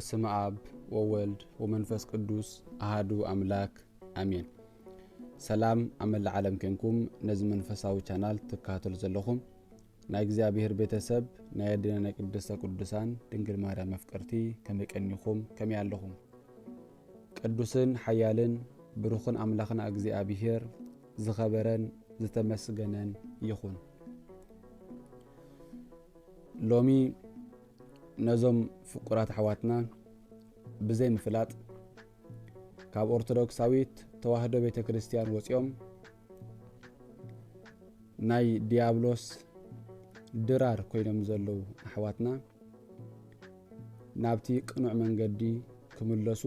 በስመ አብ ወወልድ ወመንፈስ ቅዱስ አሐዱ አምላክ አሜን። ሰላም አመል ዓለም ከንኩም ነዝ መንፈሳዊ ቻናል ተካተሉ ዘለኹም ናይ እግዚአብሔር ቤተሰብ ናይ ድነና ቅድስተ ቅዱሳን ድንግል ማርያም መፍቀርቲ ከመቀኒኹም ከመያለኹም ቅዱስን ሐያልን ብሩኽን አምላኽና እግዚአብሔር ዝኸበረን ዝተመስገነን ይኹን። ሎሚ ነዞም ፍቁራት አሕዋትና ብዘይ ምፍላጥ ካብ ኦርቶዶክሳዊት ተዋህዶ ቤተክርስቲያን ወፂኦም ናይ ዲያብሎስ ድራር ኮይኖም ዘለው አሕዋትና ናብቲ ቅኑዕ መንገዲ ክምለሱ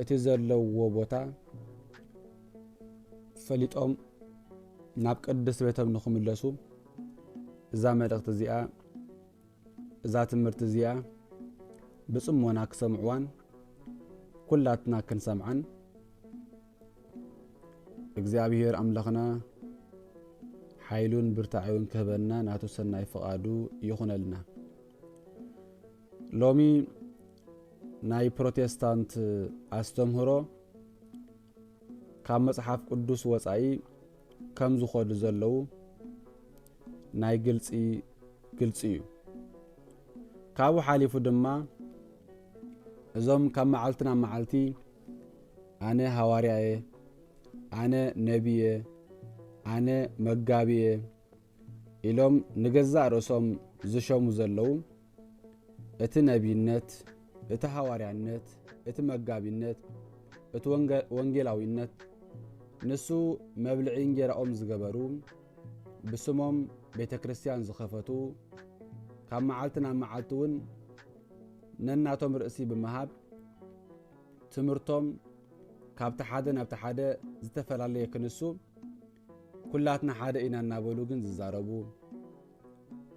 እቲ ዘለውዎ ቦታ ፈሊጦም ናብ ቅድስት ቤቶም ንኽምለሱ እዛ መልእኽቲ እዚኣ እዛ ትምህርቲ እዚኣ ብጽሞና ክሰምዕዋን ኩላትና ክንሰምዓን እግዚአብሔር አምላኽና ኃይሉን ብርታዑን ክህበና ናቱ ሰናይ ፈቃዱ ይኹነልና። ሎሚ ናይ ፕሮቴስታንት አስተምህሮ ካብ መጽሐፍ ቅዱስ ወጻኢ ከም ዝኸዱ ዘለው ናይ ግልጺ እዩ። ካብኡ ሓሊፉ ድማ እዞም ካብ መዓልትና መዓልቲ አነ ሐዋርያዬ አነ ነቢዬ አነ መጋቢዬ ኢሎም ንገዛእ ርእሶም ዝሾሙ ዘለው እቲ ነቢይነት እቲ ሐዋርያነት እቲ መጋቢነት እቲ ወንጌላዊነት ንሱ መብልዒ እንጀራኦም ዝገበሩ ብስሞም ቤተክርስቲያን ዝኸፈቱ ካብ መዓልትና መዓልቱን ነናቶም ርእሲ ብምሃብ ትምህርቶም ካብቲ ሓደ ናብቲ ሓደ ዝተፈላለየ ክንሱ ኩላትና ሓደ ኢና እናበሉ ግን ዝዛረቡ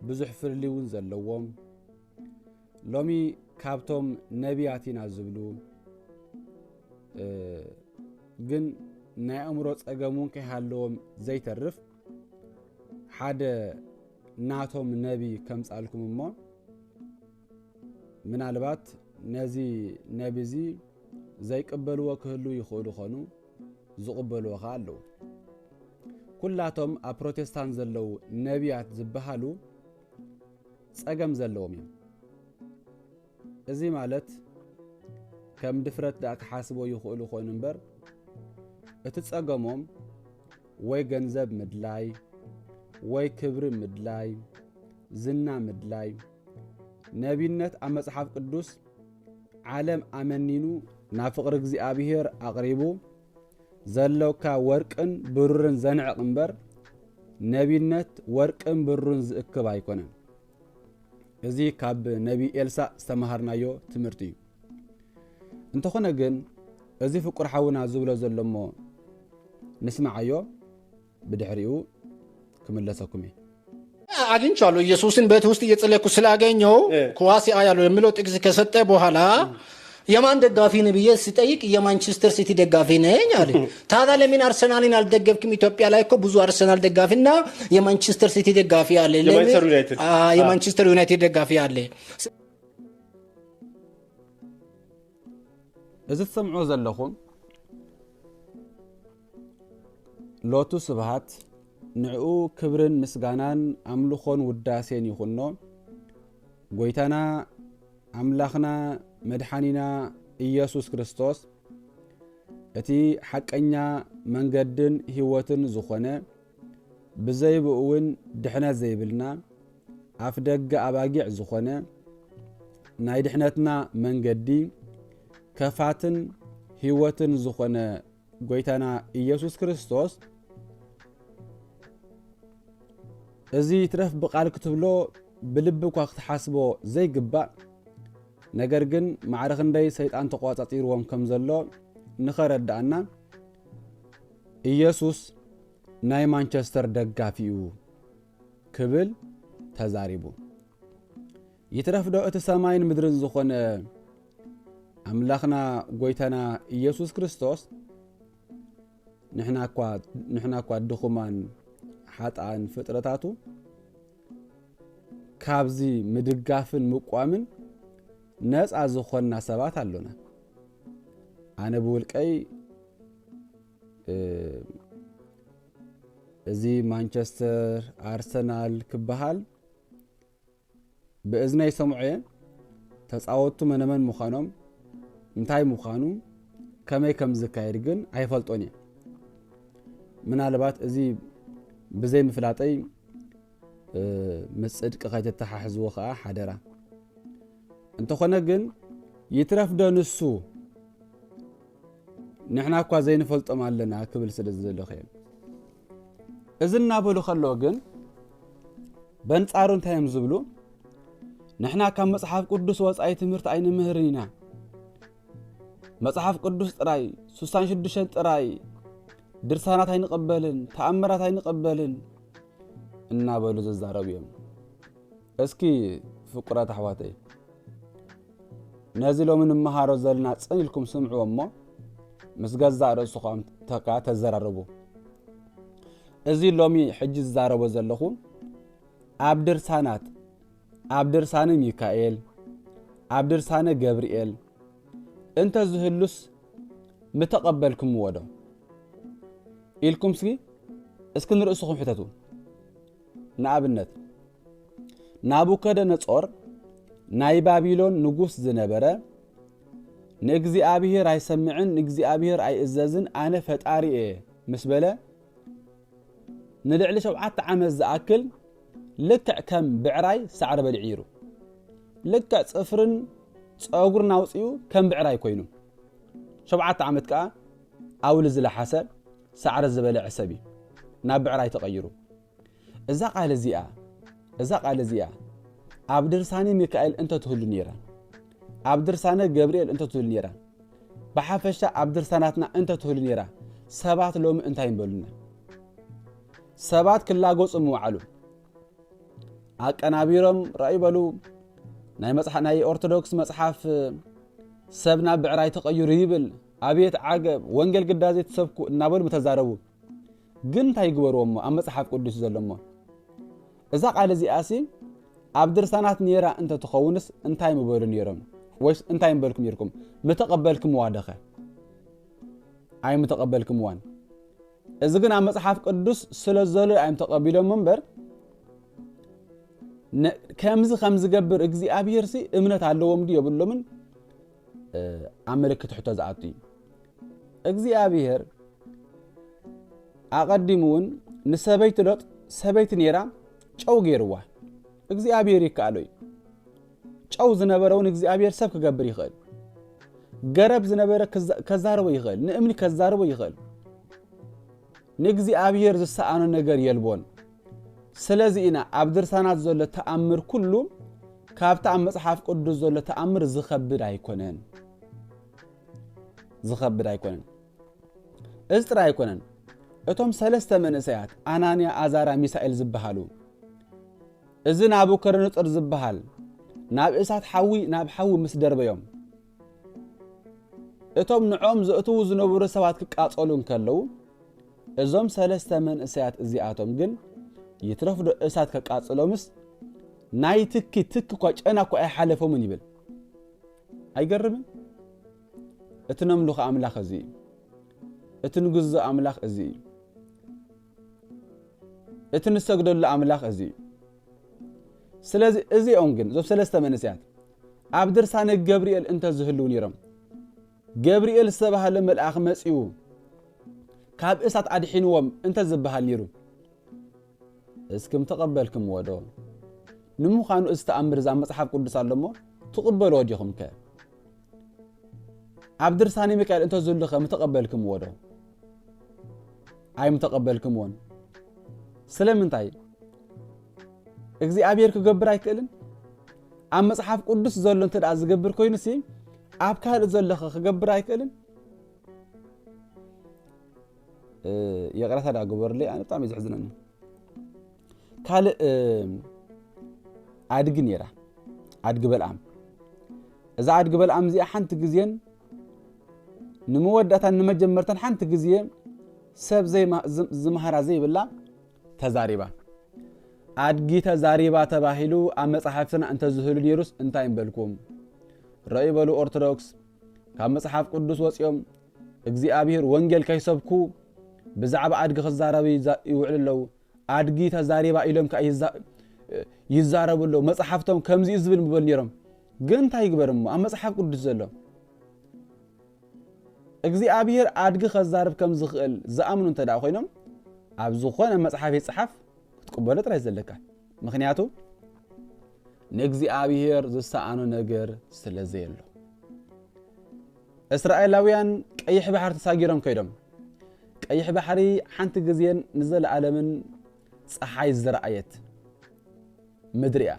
ብዙሕ ፍልልውን ዘለዎም ሎሚ ካብቶም ነቢያት ኢና ዝብሉ ግን ናይ አእምሮ ጸገሙን ከይሃለዎም ዘይተርፍ ሓደ ናቶም ነቢ ከምጻልኩም እሞ ምናልባት ነዚ ነቢዚ ዘይቅበልዎ ክህሉ ይኽእሉ ኾኑ ዝቕበልዎ ኣለዉ። ኩላቶም ኣብ ፕሮቴስታንት ዘለው ነቢያት ዝበሃሉ ጸገም ዘለዎም እዮም። እዚ ማለት ከም ድፍረት ዳ ክሓስቦ ይኽእሉ ኾይኑ እምበር እቲ ጸገሞም ወይ ገንዘብ ምድላይ ወይ ክብሪ ምድላይ ዝና ምድላይ ነቢይነት ኣብ መጽሐፍ ቅዱስ ዓለም አመኒኑ ናብ ፍቅሪ እግዚአብሔር አቅሪቡ ዘለውካ ወርቅን ብሩርን ዘንዕቕ እምበር ነቢይነት ወርቅን ብሩርን ዝእክብ አይኮነን። እዚ ካብ ነቢ ኤልሳዕ ዝተማሃርናዮ ትምህርቲ እዩ። እንተኾነ ግን እዚ ፍቁር ሓውና ዝብሎ ዘሎሞ ንስማዓዮ ብድሕሪኡ ክምለሰኩም እየ። አግኝቻለሁ ኢየሱስን ቤት ውስጥ እየጸለይኩ ስላገኘው ኳሲ አያለው የሚለው ጥቅስ ከሰጠ በኋላ የማን ደጋፊ ነህ ብዬ ስጠይቅ የማንቸስተር ሲቲ ደጋፊ ነኝ አለ። ታዲያ ለምን አርሰናልን አልደገፍክም? ኢትዮጵያ ላይ እኮ ብዙ አርሰናል ደጋፊና የማንቸስተር ሲቲ ደጋፊ አለ። የማንቸስተር ዩናይትድ ደጋፊ አለ። እዚ ትሰምዑ ዘለኹም ሎቱ ስብሃት ንዕኡ ክብርን ምስጋናን አምልኾን ውዳሴን ይኹኖ ጎይታና አምላኽና መድኃኒና ኢየሱስ ክርስቶስ እቲ ሐቀኛ መንገድን ህይወትን ዝኾነ ብዘይብኡውን ድሕነት ዘይብልና አፍ ደገ አባጊዕ ዝኾነ ናይ ድሕነትና መንገዲ ከፋትን ህይወትን ዝኾነ ጎይታና ኢየሱስ ክርስቶስ እዚ ትረፍ በቃል ክትብሎ ብልብኳ ክትሓስቦ ዘይግባእ ነገር ግን ማዕረኽ እንደይ ሰይጣን ተቋጻጺርዎም ከም ዘሎ ንኸረዳእና ኢየሱስ ናይ ማንቸስተር ደጋፊኡ ክብል ተዛሪቡ ይትረፍዶ እቲ ሰማይን ምድርን ዝኾነ አምላኽና ጎይታና ኢየሱስ ክርስቶስ ንሕና እኳ ድኹማን ሓጣን ፍጥረታቱ ካብዚ ምድጋፍን ምቋምን ነፃ ዝኾንና ሰባት ኣለና ኣነ ብውልቀይ እዚ ማንቸስተር አርሰናል ክበሃል በእዝናይ ሰሙዐየ ተጻወቱ መነመን ምዃኖም እንታይ ምዃኑ ከመይ ከም ዝካየድ ግን ኣይፈልጦን እየ ምናልባት እዚ ብዘይ ምፍላጠይ ምጽድቅ ከተተሓሕዝዎ ከዓ ሓደራ እንተኾነ ግን ይትረፍ ደንሱ ንሕና እኳ ዘይንፈልጦም ኣለና ክብል ስለ ዘለኸ እዚ እናበሉ ከሎ ግን በንጻሩ እንታይም ዝብሉ ንሕና ካብ መጽሓፍ ቅዱስ ወጻኢ ትምህርቲ ኣይንምህርን ኢና መጽሐፍ ቅዱስ ጥራይ 66 ጥራይ ድርሳናት ኣይንቀበልን ተኣምራት ኣይንቀበልን እናበሉ ዝዛረቡ እዮም እስኪ ፍቁራት ኣሕዋተይ ነዚ ሎሚ ንመሃሮ ዘለና ጽኒልኩም ስምዕዎ እሞ ምስ ገዛእ ርእስኹም ተካ ተዘራረቡ እዚ ሎሚ ሕጂ ዝዛረቦ ዘለኹ ኣብ ድርሳናት ኣብ ድርሳነ ሚካኤል ኣብ ድርሳነ ገብርኤል እንተ ዝህሉስ ምተቀበልኩም ወዶ ኢልኩም እስኪ ንርእስኹም ሕተቱ ንኣብነት ናቡከደነጾር ናይ ባቢሎን ንጉስ ዝነበረ ንእግዚአብሔር ኣይሰምዕን ንእግዚአብሔር ኣይእዘዝን ኣነ ፈጣሪኤ ምስ በለ ንልዕሊ 7 ዓመት ዝኣክል ልክዕ ከም ብዕራይ ሳዕሪ በልዒሩ ልክዕ ጽፍርን ጸጉርን ኣውፅኡ ከም ብዕራይ ኮይኑ 7 ዓመት ከዓ ኣውል ዝለሓሰ ሳዕሪ ዝበልዕ ሰብ ናብ ብዕራይ ተቐይሩ እዛ ቃል እዚኣ ኣብ ድርሳነ ሚካኤል እንተ ትህሉ ነይራ ኣብ ድርሳነ ገብርኤል እንተ ትህሉ ነይራ ብሓፈሻ ኣብ ድርሳናትና እንተ ትህሉ ነይራ ሰባት ሎሚ እንታይ ይንበሉና ሰባት ክላጎጹ ምዋዕሉ ኣቀናቢሮም ራእይ በሉ ናይ ኦርቶዶክስ መጽሓፍ ሰብና ብዕራይ ተቐይሩ ይብል ኣብየት ዓገብ ወንጌል ግዳዜ ተሰብኩ እናበሉ ተዛረቡ ግን እንታይ ይግበርዎሞ ኣብ መጽሓፍ ቅዱስ ዘሎሞ እዛ ቃል እዚኣሲ ኣብ ድርሳናት ነይራ እንተ ትኸውንስ እንታይ ምበሉ ነይሮም ወይስ እንታይ ምበልኩም ነይርኩም ምተቀበልኩም ዋደኸ ኣይ ምተቀበልኩም ዋን እዚ ግን ኣብ መጽሓፍ ቅዱስ ስለ ዘሎ ኣይ ምተቀቢሎም እምበር ከምዚ ከም ዝገብር እግዚአብሔር ሲ እምነት ኣለዎም ዲ የብሎምን ኣመልክት ሕቶ ዝኣቱ እግዚአብሔር ኣቀዲሙን ንሰበይቲ ሎጥ ሰበይቲ ነይራ ጨው ገይርዋ እግዚአብሔር ይካኣሎይ ጨው ዝነበረውን እግዚአብሔር ሰብ ክገብር ይኽእል ገረብ ዝነበረ ከዛርቦ ይኽእል ንእምኒ ከዛርቦ ይኽእል ንእግዚአብሔር ዝሰኣኖ ነገር የልቦን ስለዚ ኢና ኣብ ድርሳናት ዘሎ ተኣምር ኩሉ ካብታ ኣብ መጽሓፍ ቅዱስ ዘሎ ተኣምር ዝኸብድ ኣይኮነን እዚ ጥራይ ኣይኮነን እቶም 3 መንእሰያት ኣናንያ ኣዛራ ሚሳኤል ዝበሃሉ እዚ ናቡከደነጾር ዝበሃል ናብ እሳት ሓዊ ናብ ሓዊ ምስ ደርበዮም እቶም ንዖም ዘእትዉ ዝነበሩ ሰባት ክቃጸሉ እንከለዉ እዞም 3 መንእሰያት እዚኣቶም ግን ይትረፍዶ እሳት ከቃጽሎምስ ናይ ትኪ እኳ ጨና እኳ ኣይሓለፎምን ይብል ኣይገርምን እቲ ነምልኹ ኣምላኽ እዚ እቲ ንግዞ ኣምላኽ እዚ እቲ ንሰግደሉ ኣምላኽ እዚ ስለዚ እዚኦም ግን ዞብ 3 መንእሰያት ኣብ ድርሳነ ገብርኤል እንተ ዝህልው ነይሮም ገብርኤል ዝተባሃለ መልአኽ መጺኡ ካብ እሳት ኣድሒንዎም እንተ ዝበሃል ነይሩ እስክም ተቀበልኩም ወዶ ንምዃኑ እዚ ተኣምር ዛ መጽሓፍ ቅዱስ ኣለሞ ትቕበልዎ ዲኹም ከ ኣብ ድርሳነ ሚካኤል እንተ ዝህሉ ከም ተቀበልኩም ወዶ ኣይ ምተቀበልኩም ወን ስለምንታይ እግዚአብሔር ክገብር ኣይክእልን ኣብ መጽሓፍ ቅዱስ ዘሎ እንተ ደኣ ዝገብር ኮይኑሲ ኣብ ካልእ ዘለኸ ክገብር ኣይክእልን የቅረታ ዳ ግበርለይ ኣነ ብጣዕሚ ዝሕዝነኒ ካልእ ኣድጊ ነይራ ኣድጊ በልዓም እዛ ኣድጊ በልዓም እዚኣ ሓንቲ ግዜን ንመወዳእታን ንመጀመርተን ሓንቲ ግዜ ሰብ ዝመሃራ ዘይብላ ተዛሪባ ኣድጊ ተዛሪባ ተባሂሉ ኣብ መጽሓፍትና እንተ ዝህሉ ነይሩስ እንታይ እንበልኩም رأي بلو أرثوذكس كان مصحف قدس وصيوم እግዚአብሔር ወንጌል ከይሰብኩ بزعب أدق خزاربي يوعل له أدقي تزاريبا إلهم يزارب له مصحفتهم كم زي زبل مبلنيرهم قنت هيقبرهم أما مصحف قدس له እግዚአብሔር أدق خزارب كم زخل زأمن انت دعو خينهم أبزخون مصحف يصحف تقبلت رأي زلك مخنياتو እግዚአብሔር زسانو نجر سلزيله إسرائيلاويان قيح بحر تساقيرهم كيدهم قيح بحري حنت جزين نزل عالمن صحاي الزرعيت مدريا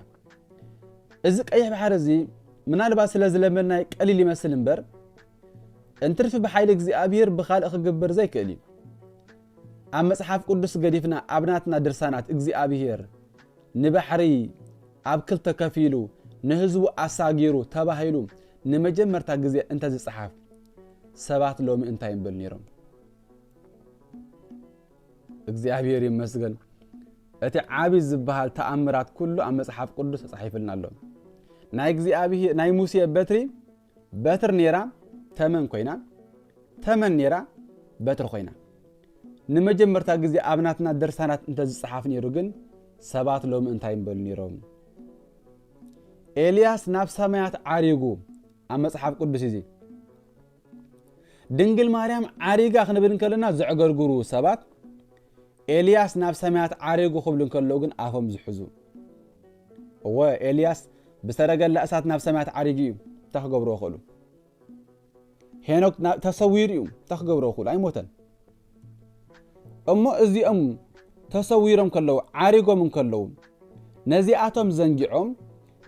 إذا قيح بحر زي من الباس لازلمنا قليل يمثل مبر انترف بحيل እግዚአብሔር بخالق جبر زي كلي عم مصحف قدس قديفنا أبناتنا درسانات እግዚአብሔር نبحري أبكل تكفيلو نهزو أساقيرو تباهيلو نمجمرتا ጊዜ انت زي صحاف سبات لوم انتاين بالنيرم እግዚአብሔር ይመስገን እቲ ዓቢ ዝበሃል ተአምራት ኩሉ ኣብ መጽሓፍ ቅዱስ ተጻሒፍልና ኣሎ ናይ እግዚአብሔር ናይ ሙሴ በትር ኔራ ተመን ኮይና ተመን ኔራ በትር ኮይና ንመጀመርታ ጊዜ ኣብናትና ደርሳናት እንተ ዝጽሓፍ ነይሩ ግን ሰባት ሎም እንታይን በል ነይሮም ኤልያስ ናብ ሰማያት ዓሪጉ ኣብ መጽሓፍ ቅዱስ እዚ ድንግል ማርያም ዓሪጋ ክንብል ከለና ዝዕገርግሩ ሰባት ኤልያስ ናብ ሰማያት ዓሪጉ ክብሉ ከለው ግን ኣፎም ዝሕዙ ኤልያስ ብሰረገላ እሳት ናብ ሰማያት ዓሪጉ እዩ ተኽገብሮ ይኽእሉ ሄኖክ ተሰዊሩ እዩ ተኽገብሮ ይኽእሉ ኣይሞተን እሞ እዚኦም ተሰዊሮም ከለው ዓሪጎም ከለው ነዚኣቶም ዘንጊዖም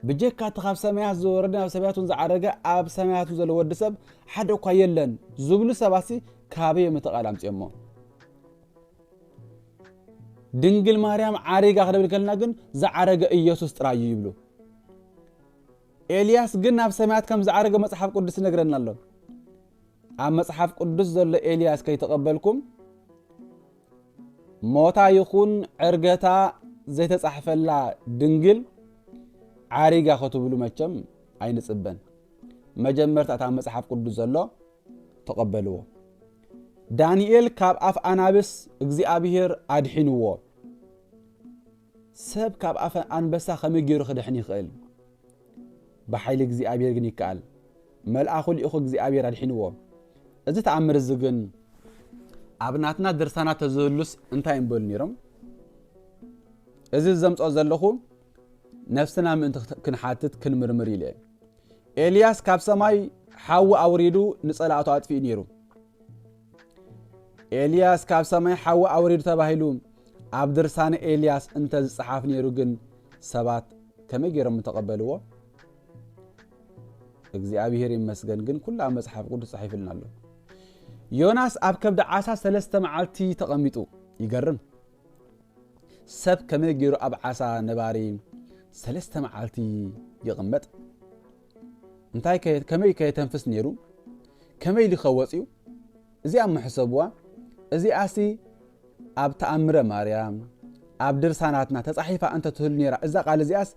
بجيك كاتخاف سمايات زوردنا بسمايات زعرقة أب سمايات زل ودسب حدا قايلن زبلو سباسي كابي متقالم تيمو دنجل مريم عارقة خدب لكلنا جن زعرقة إيسوس تراجي يبلو إلياس جن أب سمايات كم زعرقة مصحف قدس نقرنا الله أما مصحف قدس زل إلياس كي تقبلكم موتا يخون عرقتا زي تصحف الله دنجل عاريغا خطبلو مچم عين صبن مجمرت اتا مصحف قدس زلو تقبلوا دانيال كاب اف انابس እግዚአብሔር አድሕንዎ ሰብ ካብ አፍ አንበሳ ከመገሩ خدحني ይኽእል በኃይል እግዚአብሔር ግን ይካል መልአኹ ሊእኹ እግዚአብሔር አድሕንዎ እዚ ተአምር እዚ ግን ኣብናትና ድርሳናት ተዘሉስ እንታይ እንበል ነይሮም እዚ ዘምጾ ዘለኹ نفسنا من كنحاتت كنمرمر إليه إلياس كاب سماي حاو أوريدو نصلاته أطفئ نيرو إلياس كاب سماي حاو أوريدو تباهيلو عبدرسان إلياس انت صحاف نيرو جن سبات كما يجرم متقبلوه እግዚአብሔር ይመስገን ግን ኩላ መጽሐፍ ቅዱስ ጽሒፍልና ኣሎ ዮናስ ኣብ ከብደ ዓሳ 3 መዓልቲ ተቀሚጡ ይገርም ሰብ ከመይ ገይሩ ኣብ ዓሳ ነባሪ 3 መዓልቲ ይቅመጥ እንታይ ከመይ ከይተንፍስ ነይሩ ከመይ ሊኸወጽዩ እዚ ኣብ محسبዋ እዚ ኣሲ ኣብ ተኣምረ ማርያም ኣብ ድርሳናትና ተጻሒፋ እንተ ትህል ነይራ እዛ ቃል እዚኣስ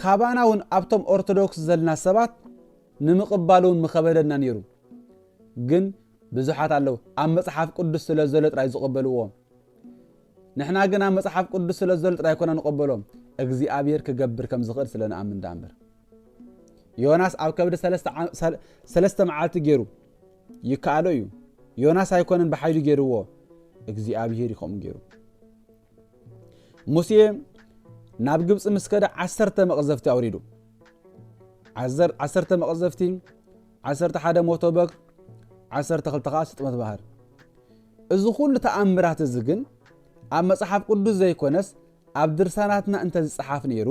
ካባናውን ኣብቶም ኦርቶዶክስ ዘለና ሰባት ንምቕባሉን ምኸበደና ነይሩ ግን ብዙሓት ኣለው ኣብ መጽሓፍ ቅዱስ ስለ ዘሎ ጥራይ ዝቕበልዎ ንሕና ግን ኣብ መጽሓፍ ቅዱስ ስለ ዘሎ ጥራይ ኮና ንቕበሎም እግዚአብሔር ክገብር ከም ዝኽእል ስለ ንኣምን ዳምበር ዮናስ ኣብ ከብደ 3 መዓልቲ ገይሩ ይከኣሎ እዩ ዮናስ ኣይኮነን በኃይሉ ገይርዎ እግዚአብሔር ይኸም ገይሩ ሙሴ ናብ ግብጽ መስከደ 10 መቅዘፍቲ አውሪዱ 10 መቅዘፍቲ 11 ሞቶ በግ 12 ኻስ ጥመት ባህር እዚ ሁሉ ተአምራት እዚ ግን ኣብ መጽሐፍ ቅዱስ ዘይኮነስ ኣብ ድርሳናትና እንተ ዝጽሓፍ ነይሩ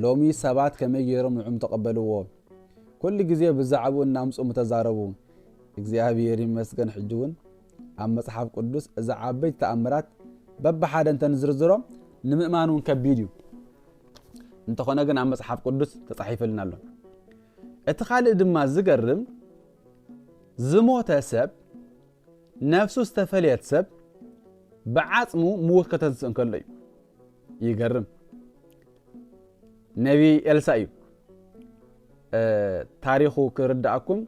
ሎሚ ሰባት ከመይ ገይሮም ንዑም ተቀበልዎ ኩሉ ግዜ ብዛዕቡ እናምጹ ተዛረቡ እግዚአብሔር ይመስገን ሕጅውን ኣብ መጽሐፍ ቅዱስ እዚ ዓበይቲ ተአምራት በብሓደ እንተ ንዝርዝሮም ንምእማኑን ከቢድ እዩ እንተኾነ ግን ኣብ መጽሐፍ ቅዱስ ተጻሒፈልና ኣሎ እቲ ካልእ ድማ ዝገርም ዝሞተ ሰብ ነፍሱ ዝተፈልየት ሰብ ብዓጽሙ ምውት ከተንስእ እንከሎ እዩ ይገርም ነቢ ኤልሳ እዩ ታሪኹ ክርዳእኩም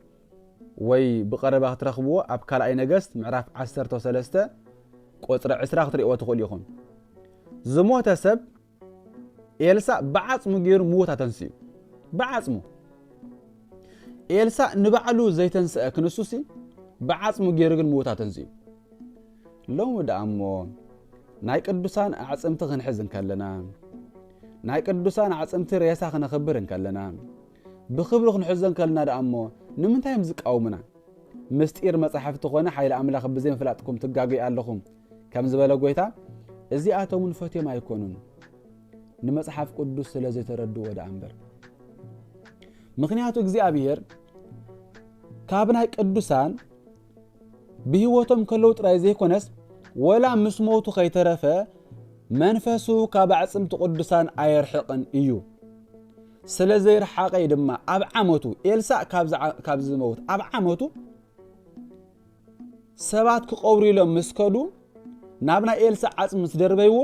ወይ ብቀረባ ክትረኽብዎ ኣብ ካልኣይ ነገስት ምዕራፍ 13 ቁፅሪ 20 ክትሪእዎ ትኽእሉ ኢኹም ዝሞተ ሰብ ኤልሳዕ ብዓፅሙ ገይሩ ምውታ ተንስኡ ብዓፅሙ ኤልሳዕ ንባዕሉ ዘይተንስአ ክንሱሲ ብዓፅሙ ገይሩ ግን ምውታ ተንስኡ ሎሙ ደኣ እሞ ናይ ቅዱሳን ኣዕፅምቲ ክንሕዝ እንከለና ናይ ቅዱሳን ኣዕፅምቲ ሬሳ ክነኽብር እንከለና ብክብሪ ክንሕዘን ከለና ደኣ እሞ ንምንታይም ዝቃወሙና ምስጢር መጽሓፍቲ ኾነ ሓይሊ ኣምላኽ ብዘይ ምፍላጥኩም ትጋገዩ ኣለኹም ከም ዝበለ ጎይታ እዚኣቶምን ፈትዮም ኣይኮኑን ንመጽሓፍ ቅዱስ ስለ ዘይተረድዎ ደኣ እምበር ምክንያቱ እግዚኣብሔር ካብ ናይ ቅዱሳን ብህይወቶም ከለው ጥራይ ዘይኮነስ ወላ ምስ ሞቱ ከይተረፈ መንፈሱ ካብ ኣዕፅምቲ ቅዱሳን ኣየርሕቕን እዩ ስለ ዘይረሓቐይ ድማ ኣብ ዓመቱ ኤልሳዕ ካብ ዝመውት ኣብ ዓመቱ ሰባት ክቐብሩ ኢሎም ምስ ከዱ ናብ ናይ ኤልሳዕ ዓፅሚ ምስ ደርበይዎ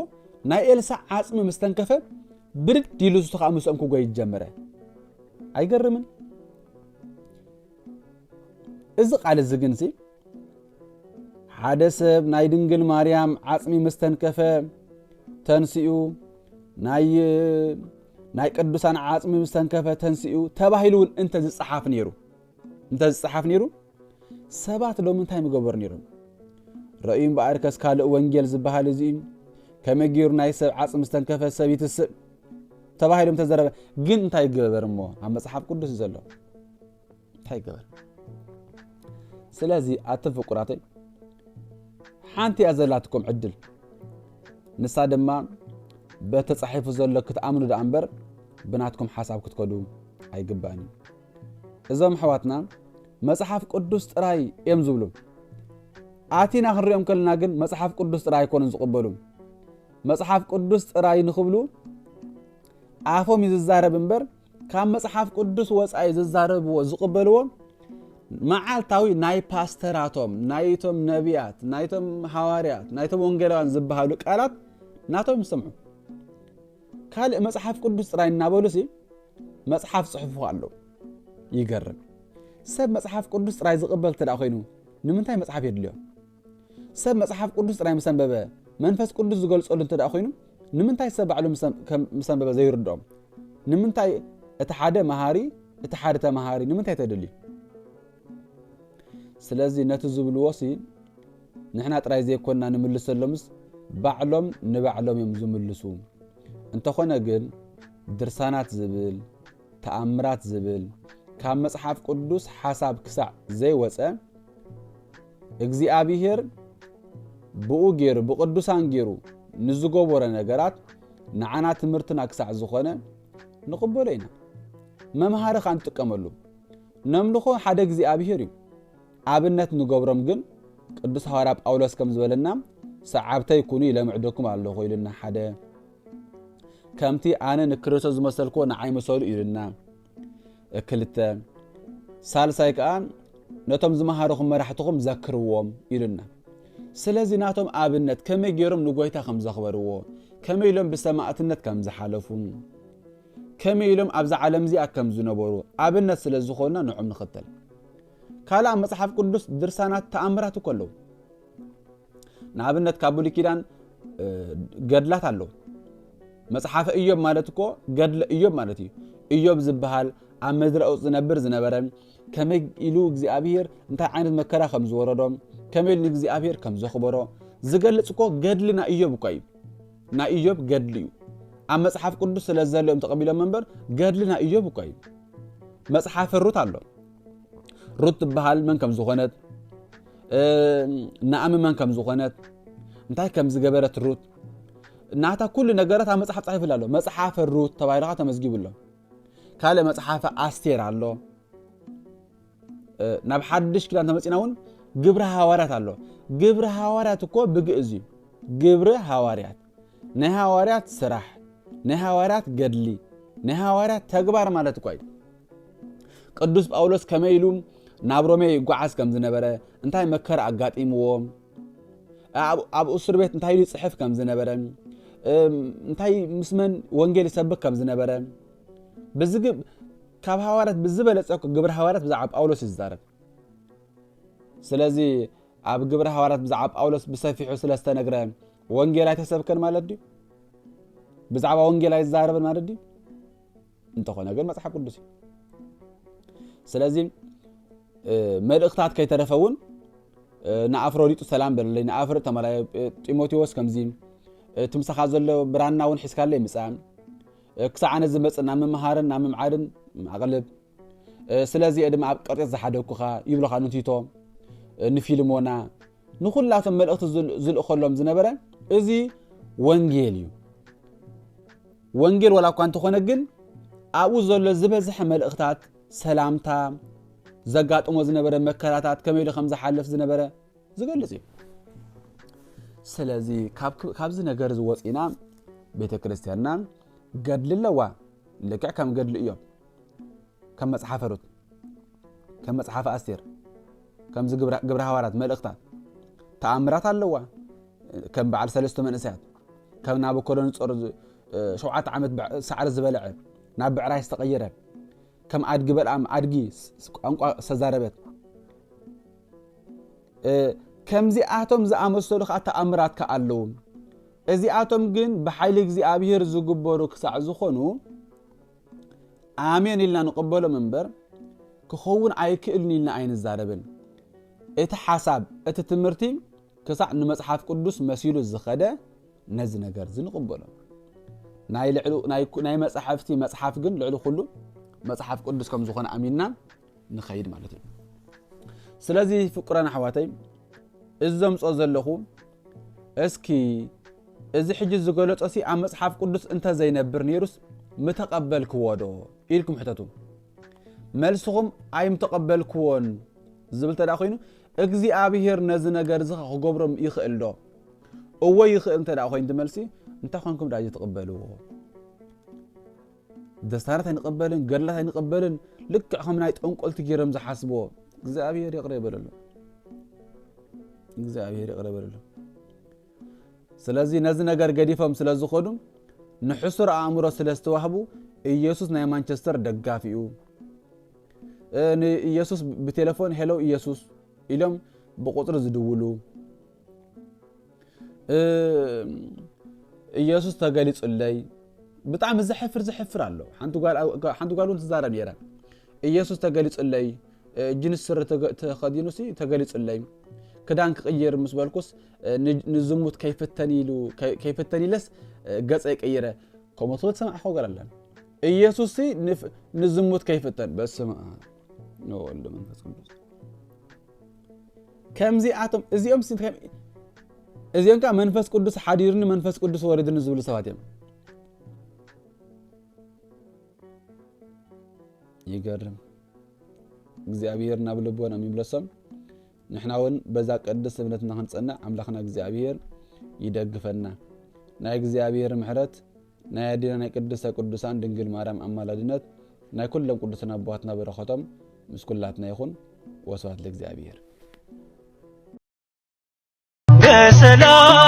ናይ ኤልሳዕ ዓፅሚ ምስ ተንከፈ ብድድ ኢሉ ከዓ ምስኦም ክጎይ ጀመረ ኣይገርምን እዚ ቃል እዚ ግን ሓደ ሰብ ናይ ድንግል ማርያም ዓፅሚ ምስ ተንከፈ ተንስኡ ናይ ቅዱሳን ዓፅሚ ምስ ተንከፈ ተንስኡ ተባሂሉ እንተ ዝጽሓፍ ነይሩ ሰባት ሎሚ እንታይ ምገበር ነይሮም ረእዩም በኣርከስ ካልእ ወንጌል ዝበሃል እዚ ከመይ ገይሩ ናይ ሰብ ዓፅሚ ምስ ተንከፈ ሰብ ይትስእ ተባሂሎም ተዘረበ ግን እንታይ ገበር እሞ ኣብ መጽሓፍ ቅዱስ ዘሎ እንታይ ገበር ስለዚ ኣተፍቁራተይ ሓንቲ ኣዘላትኩም ዕድል ንሳ ድማ በተጻሒፉ ዘሎ ክትኣምኑ ደኣ እምበር ብናትኩም ሓሳብ ክትከዱ ኣይግባእን እዞም ሕዋትና መጽሓፍ ቅዱስ ጥራይ እዮም ዝብሉ ኣቲና ክንሪኦም ከለና ግን መጽሓፍ ቅዱስ ጥራይ ኣይኮኑን ዝቕበሉ መጽሓፍ ቅዱስ ጥራይ ንኽብሉ ኣፎም ይዝዛረብ እምበር ካብ መጽሓፍ ቅዱስ ወፃኢ ዝዛረብዎ ዝቕበልዎ መዓልታዊ ናይ ፓስተራቶም ናይቶም ነቢያት ናይቶም ሐዋርያት ናይቶም ወንጌላውያን ዝበሃሉ ቃላት ናቶም ይሰምዑ ካልእ መጽሓፍ ቅዱስ ጥራይ እናበሉሲ መጽሓፍ ጽሑፉ ኣሎ ይገርም ሰብ መጽሓፍ ቅዱስ ጥራይ ዝቕበል ተደኣ ኮይኑ ንምንታይ መጽሓፍ የድልዮ ሰብ መጽሓፍ ቅዱስ ጥራይ ምሰንበበ መንፈስ ቅዱስ ዝገልጸሉ ተደኣ ኮይኑ ንምንታይ ሰብ ባዕሉ ምሰንበበ ዘይርድኦም ንምንታይ እቲ ሓደ መሃሪ እቲ ሓደ ተማሃሪ ንምንታይ ተደልዩ ስለዚ ነቲ ዝብልዎሲ ንሕና ጥራይ ዘይኮንና ንምልሰሎምስ ባዕሎም ንባዕሎም እዮም ዝምልሱ እንተኾነ ግን ድርሳናት ዝብል ተኣምራት ዝብል ካብ መጽሓፍ ቅዱስ ሓሳብ ክሳዕ ዘይወፀ እግዚአብሔር ብኡ ገይሩ ብቅዱሳን ገይሩ ንዝገበረ ነገራት ንዓና ትምህርትና ክሳዕ ዝኾነ ንቕበሎ ኢና መምሃሪ ኻን ትጥቀመሉ ነምልኾ ሓደ እግዚአብሔር እዩ ኣብነት ንገብሮም ግን ቅዱስ ሐዋርያ ጳውሎስ ከም ዝበለና ሰዓብተይ ኩኑ ይለምዕደኩም ኣለኹ ኢልና ሓደ ከምቲ ኣነ ንክርስቶስ ዝመሰልኮ ንዓይ መሰሉ ኢልና ክልተ ሳልሳይ ከዓ ነቶም ዝመሃርኹም መራሕትኹም ዘክርዎም ኢልና ስለዚ ናቶም ኣብነት ከመይ ገይሮም ንጎይታ ከም ዘኽበርዎ ከመይ ኢሎም ብሰማዕትነት ከም ዝሓለፉ ከመይ ኢሎም ኣብዛ ዓለም እዚኣ ከም ዝነበሩ ኣብነት ስለ ዝኾንና ንዖም ንኽተል ካልእ መጽሓፍ ቅዱስ ድርሳናት ተኣምራት እኮ ኣለዉ ንኣብነት ካብ ብሉይ ኪዳን ገድላት ኣለዉ መጽሓፈ ኢዮብ ማለት እኮ ገድለ ኢዮብ ማለት እዩ ኢዮብ ዝበሃል ኣብ ምድሪ ዝነብር ዝነበረ ከመይ ኢሉ እግዚአብሔር እንታይ ዓይነት መከራ ከም ዝወረዶም ከመይ ኢሉ እግዚአብሔር ከም ዘኽበሮ ዝገልጽ እኮ ገድልና ኢዮብ እኮ እዩ ና ኢዮብ ገድሊ እዩ ኣብ መጽሓፍ ቅዱስ ስለ ዘለኦም ተቐቢሎም መንበር ገድልና ኢዮብ እኮ እዩ መጽሓፈ ሩት ኣሎ ሩት ትበሃል መን ከም ዝኾነት ናኣሚ መን ከም ዝኾነት እንታይ ከም ዝገበረት ሩት ናታ ኩሉ ነገራት ኣብ መጽሓፍ ተጻሒፉ ኣሎ መጽሓፈ ሩት ተባሂሉ ተመዝጊቡ ኣሎ ካልእ መጽሓፈ ኣስቴር ኣሎ ናብ ሓድሽ ኪዳን ተመጺና እውን ግብረ ሐዋርያት ኣሎ ግብረ ሐዋርያት እኮ ብግእዝ እዩ ግብረ ሐዋርያት ናይ ሐዋርያት ስራሕ ናይ ሐዋርያት ገድሊ ናይ ሐዋርያት ተግባር ማለት እኮ እዩ ቅዱስ ጳውሎስ ከመይ ኢሉ ናብ ሮሜ ይጓዓዝ ከም ዝነበረ እንታይ መከራ ኣጋጢምዎ ኣብ እስር ቤት እንታይ ኢሉ ይጽሕፍ ከም ዝነበረ እንታይ ምስመን ወንጌል ይሰብክ ከም ዝነበረ ካብ ሃዋርያት ብዝበለጸ ግብረ ሃዋርያት ብዛዕባ ጳውሎስ ይዛረብ ስለዚህ ኣብ ግብረ ሃዋርያት ብዛዕባ ጳውሎስ ብሰፊሑ ስለስተነግረ ወንጌል ኣይተሰብከን ማለት ድዩ ብዛዕባ ወንጌል ኣይዛረብን ማለት ድዩ እንተኾነ ግን መጽሓፍ ቅዱስ ስለዚህ መልእኽታት ከይተረፈውን ንኣፍሮዲጡ ሰላም በለለይ ንኣፍሮ ተመላይ ጢሞቴዎስ ከምዚ ትምሳኻ ዘሎ ብራናውን ሒስካለ ይምጻም ክሳዓነ ዝመጽና መምሃርን ናምምዓድን ማቕልብ ስለዚህ ድማ ኣብ ቀርጤት ዝሓደኩኻ ይብለኻ ንቲቶ ንፊልሞና ንኹላቶም መልእኽቲ ዝልእኸሎም ዝነበረ እዚ ወንጌል እዩ ወንጌል ወላ እኳ እንተኾነ ግን ኣብኡ ዘሎ ዝበዝሐ መልእኽታት ሰላምታ ዘጋጥሞ ዝነበረ መከራታት ከመይ ኢሉ ከም ዝሓልፍ ዝነበረ ዝገልጽ እዩ ስለዚ ካብዚ ነገር ዝወፂና ቤተ ክርስቲያንና ገድሊ ኣለዋ ልክዕ ከም ገድሊ እዮም ከም መጽሓፈ ሩት ከም መጽሓፈ ኣስቴር ከምዚ ግብረ ሃዋርያት መልእኽታት ተኣምራት ኣለዋ ከም በዓል ሰለስተ መንእሰያት ከም ናቡከደነፆር 7 ዓመት ሳዕሪ ዝበልዐ ናብ ብዕራይ ዝተቐየረ ከም ኣድጊ በልዓም ኣድጊ ቋንቋ ዝተዛረበት ከምዚኣቶም ዝኣመሰሉ ከዓ ተኣምራት ከዓ ኣለዉ እዚኣቶም ግን ብሓይሊ እግዚኣብሔር ዝግበሩ ክሳዕ ዝኾኑ ኣሜን ኢልና ንቕበሎም እምበር ክኸውን ኣይክእልን ኢልና ኣይንዛረብን እቲ ሓሳብ እቲ ትምህርቲ ክሳዕ ንመጽሓፍ ቅዱስ መሲሉ ዝኸደ ነዚ ነገር ዝንቕበሎም ናይ መጽሓፍቲ መጽሓፍ ግን ልዕሊ ኩሉ መጽሓፍ ቅዱስ ከም ዝኾነ ኣሚንና ንኸይድ ማለት እዩ ስለዚ ፍቁራን ኣሕዋተይ እዘምጾ ዘለኹ እስኪ እዚ ሕጂ ዝገለጾሲ ኣብ መጽሓፍ ቅዱስ እንተዘይነብር ነይሩስ ምተቐበልክዎ ዶ ኢልኩም ሕተቱ መልስኹም ኣይምተቐበልክዎን ዝብል ተዳ ኮይኑ እግዚኣብሔር ነዚ ነገር እዚ ክገብሮም ይኽእል ዶ እወ ይኽእል እንተዳ ኮይኑ ትመልሲ እንታይ ኮንኩም ዳጂ ተቐበልዎ ደስታራት ኣይንቐበልን ገድላት ኣይንቐበልን ልክዕ ከም ናይ ጠንቆልቲ ገይሮም ዝሓስብዎ እግዚኣብሔር ይቕረበለሎ እግዚአብሔር ይቅረበልሉ ስለዚህ ነዚ ነገር ገዲፎም ስለዝኾዱ ንሕሱር አእምሮ ስለስተዋህቡ ኢየሱስ ናይ ማንቸስተር ደጋፊ እዩ ኢየሱስ በቴሌፎን ሄሎ ኢየሱስ ኢሎም በቁጥር ዝድውሉ ኢየሱስ ተገሊጹለይ በጣም ዝሕፍር አለው ሓንቱ ጓሉን ተዛረብ ነራ ኢየሱስ ተገሊጹለይ ጅንስ ስር ተኸዲኑሲ ተገሊጹለይ كدان كغير مسبالكوس نزموت كيفتني لس قص يقيره كوموتوت سمع خوغر الله ኢየሱስሲ نزموت كيفتن بس ما نو ወልድ መንፈስ ቅዱስ ከምዚ አቶም እዚኦም ሲንት እዚኦም ካ መንፈስ ቅዱስ ሓዲርን መንፈስ ቅዱስ ወሪድን ዝብሉ ሰባት እዮም ይገርም እግዚአብሔር ናብ ልቦና የሚብለሰም نحناون بذا قدس እምነትና ክንጸና አምላኽና እግዚአብሔር ይደግፈና ናይ እግዚአብሔር ምሕረት ናይ አዲና ናይ ቅድስተ ቅዱሳን ድንግል ማርያም አማላድነት ናይ ኩሎም ቅዱሳን አባትና በረኸቶም ምስኩላትና ይኹን ወስብሐት ለእግዚአብሔር በሰላም